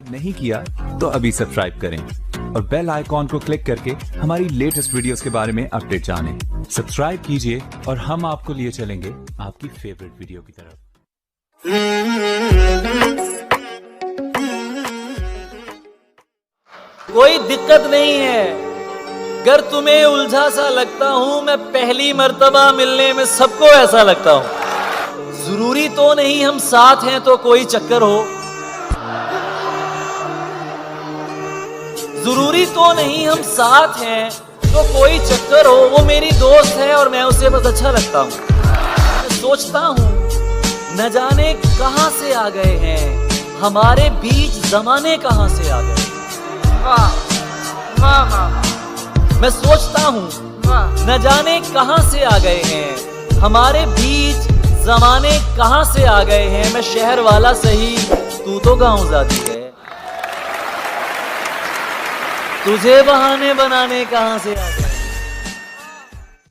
नहीं किया तो अभी सब्सक्राइब करें और बेल आइकॉन को क्लिक करके हमारी लेटेस्ट वीडियोस के बारे में अपडेट जानें। सब्सक्राइब कीजिए और हम आपको लिए चलेंगे आपकी फेवरेट वीडियो की तरफ। कोई दिक्कत नहीं है अगर तुम्हें उलझा सा लगता हूं, मैं पहली मर्तबा मिलने में सबको ऐसा लगता हूं। जरूरी तो नहीं हम साथ हैं तो कोई चक्कर हो, जरूरी तो नहीं हम साथ हैं तो कोई चक्कर हो। वो मेरी दोस्त है और मैं उसे बस अच्छा लगता हूं। मैं सोचता हूं न जाने कहां से आ गए हैं हमारे बीच, जमाने कहां से आ गए। मैं सोचता हूँ न जाने कहां से आ गए हैं हमारे बीच, जमाने कहां से आ गए हैं। मैं शहर वाला सही, तू तो गांव जाती है। तुझे बहाने बनाने कहां से आ गए।